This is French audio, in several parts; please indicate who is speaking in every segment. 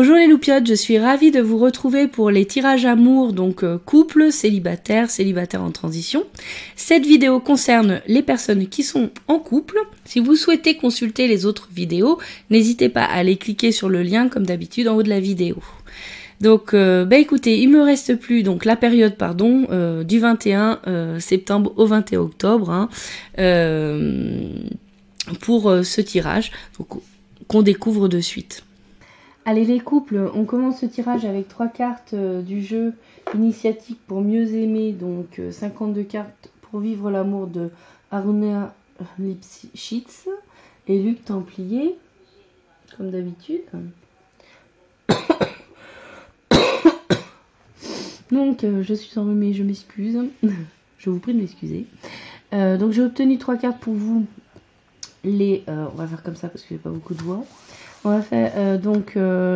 Speaker 1: Bonjour les loupiotes, je suis ravie de vous retrouver pour les tirages amour, donc couple, célibataire, célibataire en transition. Cette vidéo concerne les personnes qui sont en couple. Si vous souhaitez consulter les autres vidéos, n'hésitez pas à aller cliquer sur le lien comme d'habitude en haut de la vidéo. Donc écoutez, il me reste plus donc la période du 21 septembre au 21 octobre hein, pour ce tirage qu'on découvre de suite. Allez les couples, on commence ce tirage avec 3 cartes du jeu initiatique pour mieux aimer, donc 52 cartes pour vivre l'amour de Aruna Lipschitz et Luc Templier, comme d'habitude. Donc je suis enrhumée, je m'excuse, je vous prie de m'excuser. Donc j'ai obtenu 3 cartes pour vous, on va faire comme ça parce que j'ai pas beaucoup de voix. On va faire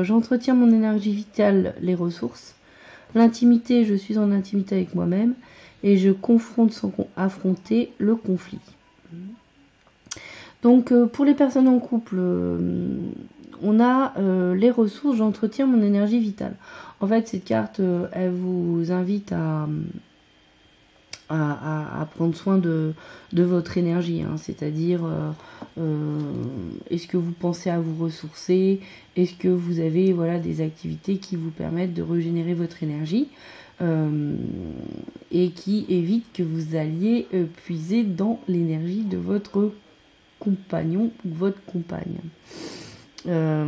Speaker 1: j'entretiens mon énergie vitale, les ressources. L'intimité, je suis en intimité avec moi-même. Et je confronte sans affronter le conflit. Donc pour les personnes en couple, on a les ressources, j'entretiens mon énergie vitale. En fait, cette carte, elle vous invite à prendre soin de votre énergie, hein. C'est-à-dire est-ce que vous pensez à vous ressourcer, est-ce que vous avez des activités qui vous permettent de régénérer votre énergie et qui évitent que vous alliez puiser dans l'énergie de votre compagnon ou votre compagne. Là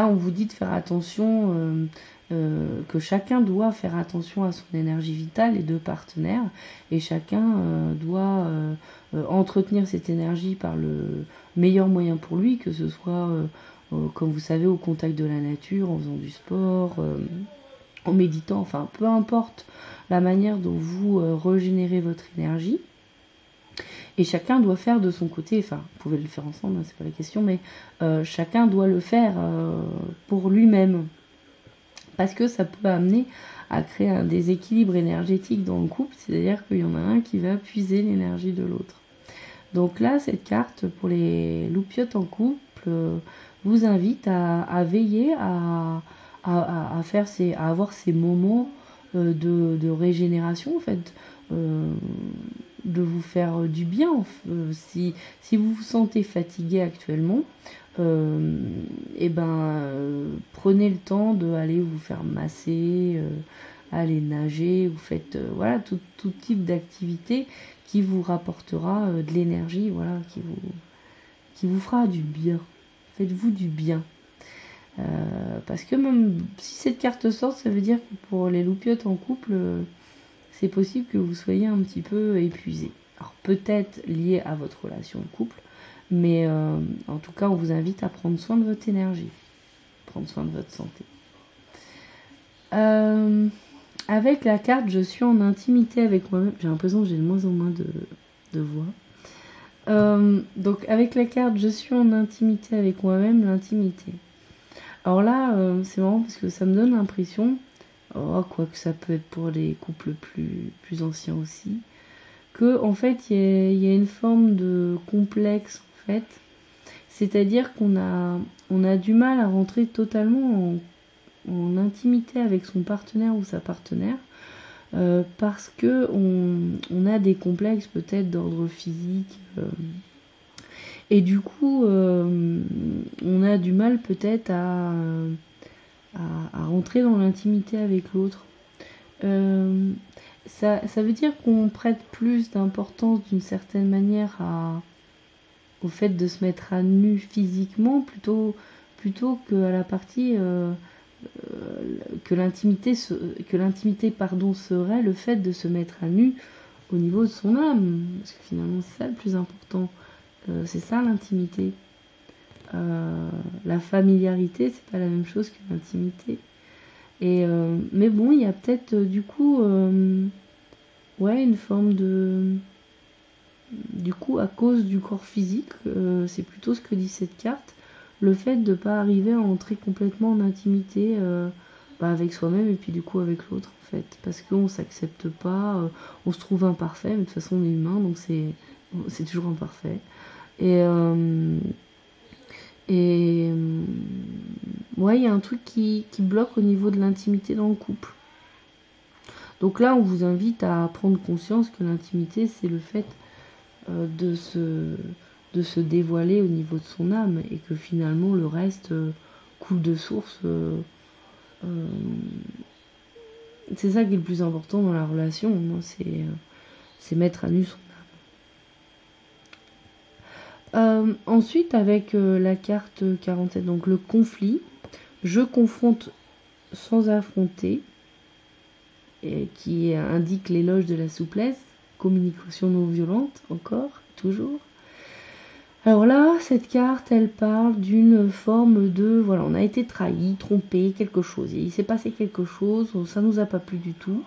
Speaker 1: on vous dit de faire attention, que chacun doit faire attention à son énergie vitale, les deux partenaires, et chacun doit entretenir cette énergie par le meilleur moyen pour lui, que ce soit comme vous savez au contact de la nature, en faisant du sport, en méditant, enfin peu importe la manière dont vous régénérez votre énergie. Et chacun doit faire de son côté, enfin, vous pouvez le faire ensemble, hein, c'est pas la question, mais chacun doit le faire pour lui-même. Parce que ça peut amener à créer un déséquilibre énergétique dans le couple, c'est-à-dire qu'il y en a un qui va puiser l'énergie de l'autre. Donc là, cette carte, pour les loupiotes en couple, vous invite à veiller à avoir ces moments de régénération, en fait, de vous faire du bien. Si vous vous sentez fatigué actuellement, prenez le temps d'aller vous faire masser, aller nager, vous faites tout type d'activité qui vous rapportera de l'énergie, qui vous fera du bien. Faites-vous du bien. Parce que même si cette carte sort, ça veut dire que pour les loupiotes en couple, c'est possible que vous soyez un petit peu épuisé. Alors peut-être lié à votre relation de couple, mais en tout cas on vous invite à prendre soin de votre énergie, prendre soin de votre santé. Avec la carte je suis en intimité avec moi-même, j'ai l'impression que j'ai de moins en moins de voix. Donc avec la carte je suis en intimité avec moi-même, l'intimité. Alors là c'est marrant parce que ça me donne l'impression, quoique ça peut être pour les couples plus anciens aussi, que en fait il y a une forme de complexe en fait, c'est-à-dire qu'on a du mal à rentrer totalement en intimité avec son partenaire ou sa partenaire, parce que on a des complexes peut-être d'ordre physique, et du coup on a du mal peut-être à rentrer dans l'intimité avec l'autre. Ça veut dire qu'on prête plus d'importance d'une certaine manière au fait de se mettre à nu physiquement plutôt qu'à la partie que l'intimité serait le fait de se mettre à nu au niveau de son âme, parce que finalement c'est ça le plus important, c'est ça l'intimité. La familiarité c'est pas la même chose que l'intimité. Mais bon, il y a peut-être du coup une forme du coup à cause du corps physique, c'est plutôt ce que dit cette carte, le fait de ne pas arriver à entrer complètement en intimité avec soi-même et puis du coup avec l'autre en fait, parce qu'on s'accepte pas, on se trouve imparfait, mais de toute façon on est humain donc c'est toujours imparfait, Et ouais, il y a un truc qui bloque au niveau de l'intimité dans le couple. Donc là, on vous invite à prendre conscience que l'intimité, c'est le fait de se dévoiler au niveau de son âme, et que finalement le reste coule de source. C'est ça qui est le plus important dans la relation, hein, c'est mettre à nu son âme. Ensuite, avec la carte 47, donc le conflit, je confronte sans affronter, et qui indique l'éloge de la souplesse, communication non violente, encore, toujours. Alors là, cette carte, elle parle d'une forme de, voilà, on a été trahi, trompé, quelque chose. Il s'est passé quelque chose, ça nous a pas plu du tout.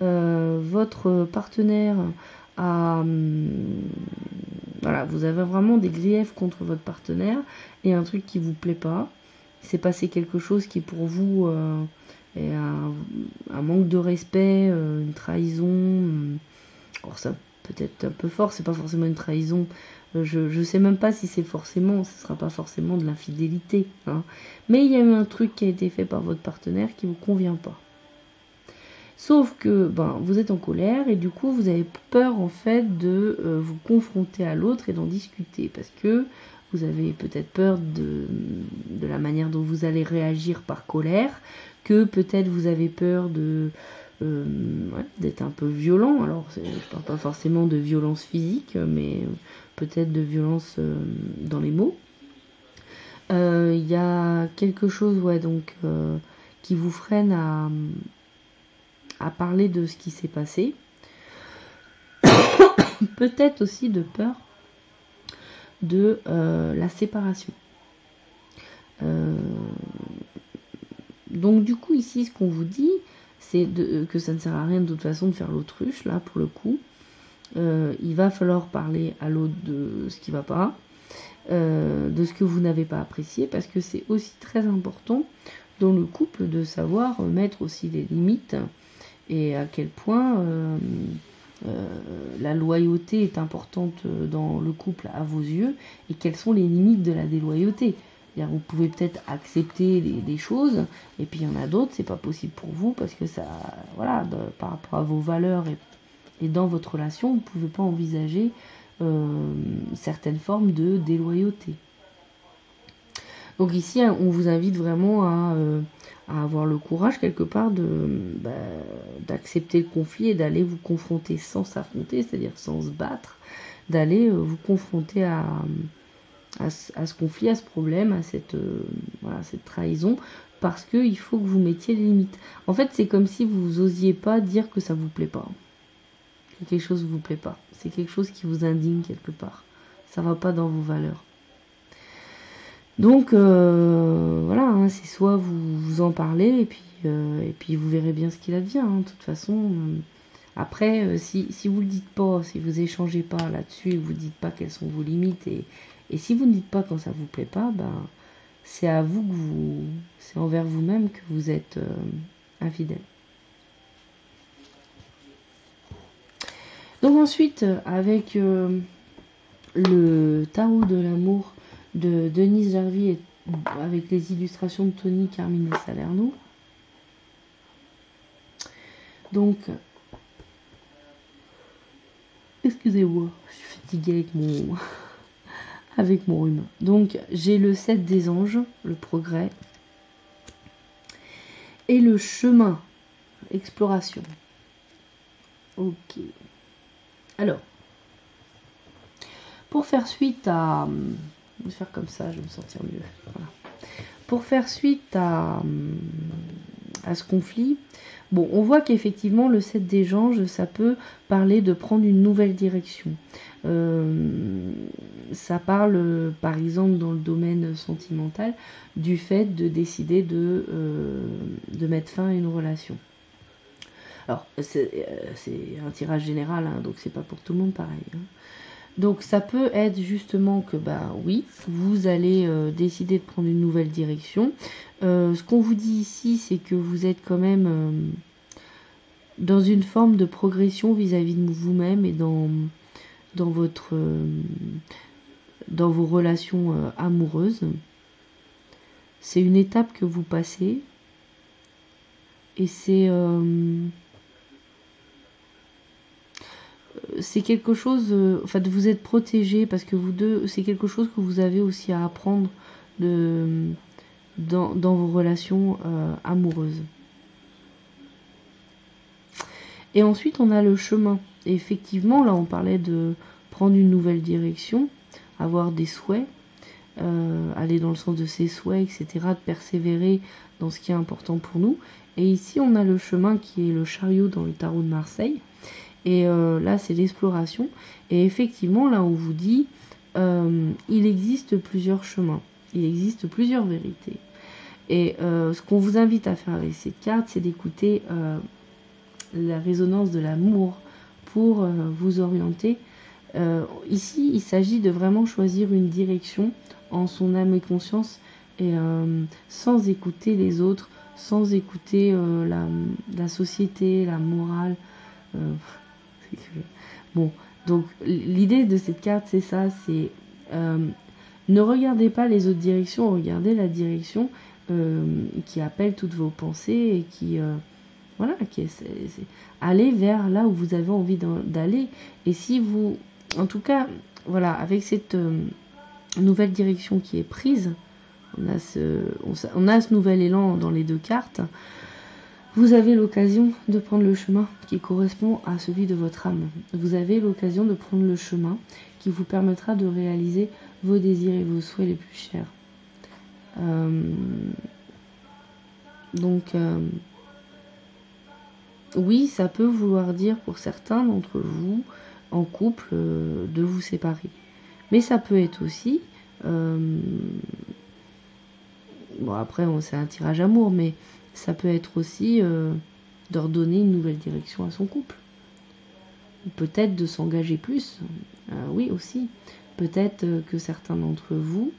Speaker 1: Votre partenaire a, voilà, vous avez vraiment des griefs contre votre partenaire et un truc qui vous plaît pas. Il s'est passé quelque chose qui pour vous est un manque de respect, une trahison. Alors ça peut-être un peu fort, c'est pas forcément une trahison. Je sais même pas si c'est forcément, ce sera pas forcément de l'infidélité, hein. Mais il y a eu un truc qui a été fait par votre partenaire qui vous convient pas. Sauf que vous êtes en colère et du coup vous avez peur en fait de vous confronter à l'autre et d'en discuter, parce que vous avez peut-être peur de la manière dont vous allez réagir par colère, que peut-être vous avez peur de d'être un peu violent. Alors je parle pas forcément de violence physique, mais peut-être de violence dans les mots. Il y a quelque chose donc qui vous freine à parler de ce qui s'est passé. Peut-être aussi de peur de la séparation. Donc du coup ici ce qu'on vous dit, c'est que ça ne sert à rien de toute façon de faire l'autruche là pour le coup. Il va falloir parler à l'autre de ce qui va pas, de ce que vous n'avez pas apprécié, parce que c'est aussi très important dans le couple de savoir mettre aussi des limites, et à quel point la loyauté est importante dans le couple à vos yeux, et quelles sont les limites de la déloyauté. Vous pouvez peut-être accepter des choses, et puis il y en a d'autres, c'est pas possible pour vous, parce que ça, voilà, par rapport à vos valeurs et dans votre relation, vous ne pouvez pas envisager certaines formes de déloyauté. Donc ici, on vous invite vraiment à avoir le courage quelque part d'accepter le conflit et d'aller vous confronter sans s'affronter, c'est-à-dire sans se battre, d'aller vous confronter à ce conflit, à ce problème, à cette trahison, parce qu'il faut que vous mettiez les limites. En fait, c'est comme si vous n'osiez pas dire que ça vous plaît pas, que quelque chose ne vous plaît pas. C'est quelque chose qui vous indigne quelque part. Ça va pas dans vos valeurs. Donc voilà, hein, c'est soit vous en parlez et puis vous verrez bien ce qu'il advient. Hein, de toute façon, après, si vous le dites pas, si vous échangez pas là-dessus, vous dites pas quelles sont vos limites, et si vous ne dites pas quand ça vous plaît pas, c'est à vous c'est envers vous-même que vous êtes infidèle. Donc ensuite, avec le tarot de l'amour de Denise Jarvie et avec les illustrations de Tony Carmine Salerno. Donc, excusez-moi, je suis fatiguée avec mon rhume. Donc, j'ai le 7 des anges, le progrès, et le chemin, exploration. Ok. Alors, pour faire suite à... Je vais faire comme ça, je vais me sentir mieux. Voilà. Pour faire suite à ce conflit, bon, on voit qu'effectivement, le 7 des anges, ça peut parler de prendre une nouvelle direction. Ça parle, par exemple, dans le domaine sentimental, du fait de décider de mettre fin à une relation. Alors, c'est un tirage général, hein, donc c'est pas pour tout le monde pareil. Hein. Donc ça peut être justement que oui, vous allez décider de prendre une nouvelle direction. Ce qu'on vous dit ici, c'est que vous êtes quand même dans une forme de progression vis-à-vis de vous-même et dans votre dans vos relations amoureuses. C'est une étape que vous passez et c'est quelque chose, enfin, vous êtes protégé parce que vous deux, c'est quelque chose que vous avez aussi à apprendre dans vos relations amoureuses. Et ensuite, on a le chemin. Et effectivement, là, on parlait de prendre une nouvelle direction, avoir des souhaits, aller dans le sens de ses souhaits, etc., de persévérer dans ce qui est important pour nous. Et ici, on a le chemin qui est le chariot dans le tarot de Marseille. Et là, c'est l'exploration. Et effectivement, là, on vous dit, il existe plusieurs chemins. Il existe plusieurs vérités. Et ce qu'on vous invite à faire avec cette carte, c'est d'écouter la résonance de l'amour pour vous orienter. Ici, il s'agit de vraiment choisir une direction en son âme et conscience et sans écouter les autres, sans écouter la société, la morale. Bon, donc l'idée de cette carte, c'est ça, c'est ne regardez pas les autres directions, regardez la direction qui appelle toutes vos pensées et qui voilà, allez vers là où vous avez envie d'aller. Et si vous, en tout cas, voilà, avec cette nouvelle direction qui est prise, on a ce nouvel élan dans les deux cartes. Vous avez l'occasion de prendre le chemin qui correspond à celui de votre âme. Vous avez l'occasion de prendre le chemin qui vous permettra de réaliser vos désirs et vos souhaits les plus chers. Donc, oui, ça peut vouloir dire pour certains d'entre vous, en couple, de vous séparer. Mais ça peut être aussi... bon, après, c'est un tirage amour, mais ça peut être aussi de redonner une nouvelle direction à son couple. Peut-être de s'engager plus. Oui, aussi. Peut-être que certains d'entre vous,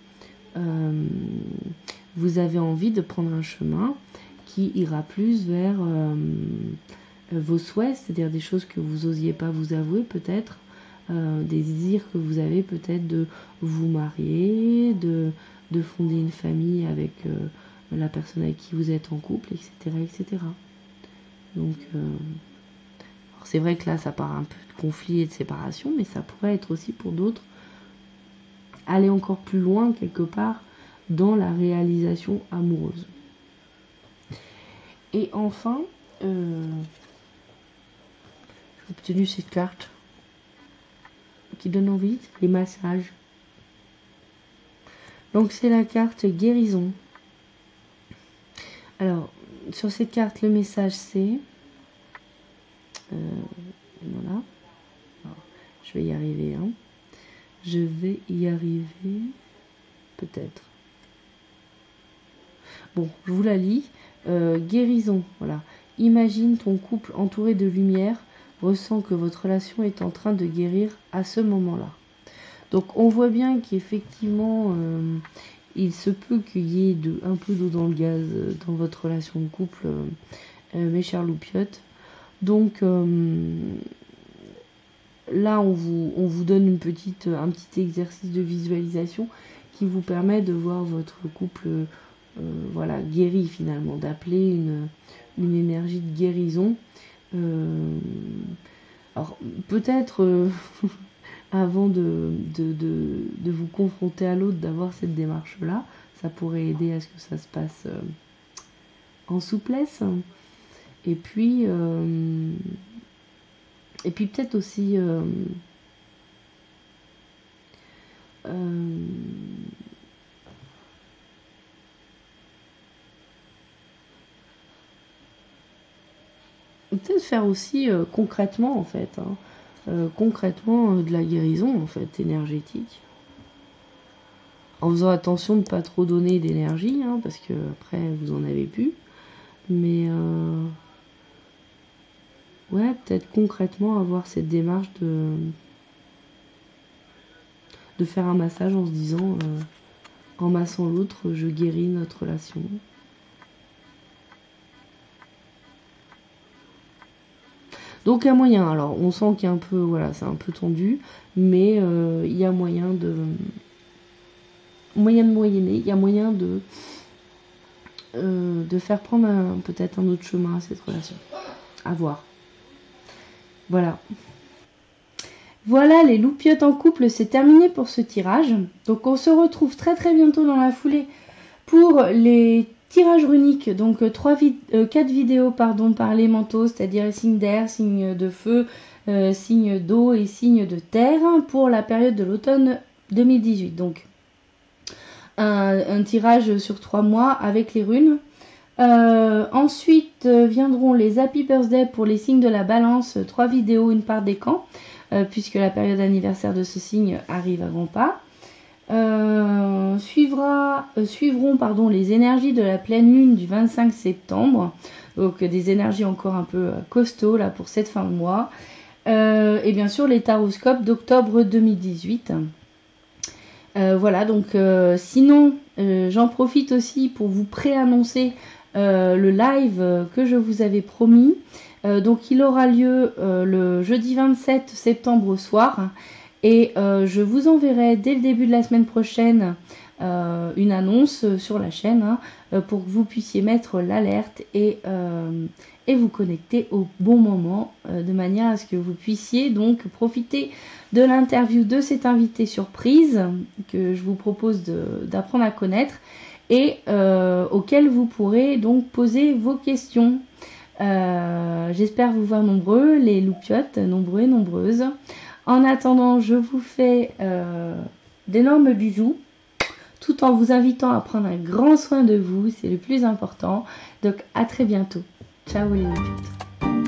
Speaker 1: vous avez envie de prendre un chemin qui ira plus vers vos souhaits, c'est-à-dire des choses que vous n'osiez pas vous avouer peut-être, des désirs que vous avez peut-être de vous marier, de fonder une famille avec la personne avec qui vous êtes en couple, etc. etc. Donc, c'est vrai que là, ça part un peu de conflit et de séparation, mais ça pourrait être aussi pour d'autres aller encore plus loin quelque part dans la réalisation amoureuse. Et enfin, j'ai obtenu cette carte qui donne envie, les massages. Donc c'est la carte guérison. Alors, sur cette carte, le message c'est... voilà. Alors, je vais y arriver. Hein. Je vais y arriver. Peut-être. Bon, je vous la lis. Guérison, voilà. Imagine ton couple entouré de lumière. Ressens que votre relation est en train de guérir à ce moment-là. Donc on voit bien qu'effectivement, il se peut qu'il y ait un peu d'eau dans le gaz dans votre relation de couple, mes chers loupiottes. Donc là, on vous donne un petit exercice de visualisation qui vous permet de voir votre couple voilà, guéri finalement, d'appeler une énergie de guérison. Alors peut-être avant de vous confronter à l'autre, d'avoir cette démarche-là, ça pourrait aider à ce que ça se passe en souplesse. Et puis peut-être aussi peut-être faire aussi concrètement en fait, concrètement de la guérison en fait énergétique, en faisant attention de ne pas trop donner d'énergie, hein, parce que après vous en avez plus, mais ouais, peut-être concrètement avoir cette démarche de faire un massage en se disant en massant l'autre, je guéris notre relation. Donc il y a moyen, alors on sent qu'il y a un peu, voilà, c'est un peu tendu, mais il y a moyen moyen de moyenner, il y a moyen de faire prendre peut-être un autre chemin à cette relation. À voir. Voilà. Voilà, les loupiottes en couple, c'est terminé pour ce tirage. Donc on se retrouve très très bientôt dans la foulée pour les tirages runiques. Donc 4 vidéos par les manteaux, c'est-à-dire les signes d'air, signes de feu, signes d'eau et signes de terre pour la période de l'automne 2018. Donc un tirage sur 3 mois avec les runes. Ensuite viendront les Happy Birthday pour les signes de la balance, 3 vidéos, une par décan, puisque la période anniversaire de ce signe arrive à grands pas. Suivront les énergies de la pleine lune du 25 septembre, donc des énergies encore un peu costauds là pour cette fin de mois, et bien sûr les taroscopes d'octobre 2018. Voilà, donc sinon j'en profite aussi pour vous préannoncer le live que je vous avais promis. Donc il aura lieu le jeudi 27 septembre au soir, et je vous enverrai dès le début de la semaine prochaine une annonce sur la chaîne pour que vous puissiez mettre l'alerte et vous connecter au bon moment, de manière à ce que vous puissiez donc profiter de l'interview de cet invité surprise que je vous propose d'apprendre à connaître, et auquel vous pourrez donc poser vos questions. J'espère vous voir nombreux, les loupiottes, nombreux et nombreuses. En attendant, je vous fais d'énormes bisous, tout en vous invitant à prendre un grand soin de vous, c'est le plus important. Donc à très bientôt. Ciao les loupiottes.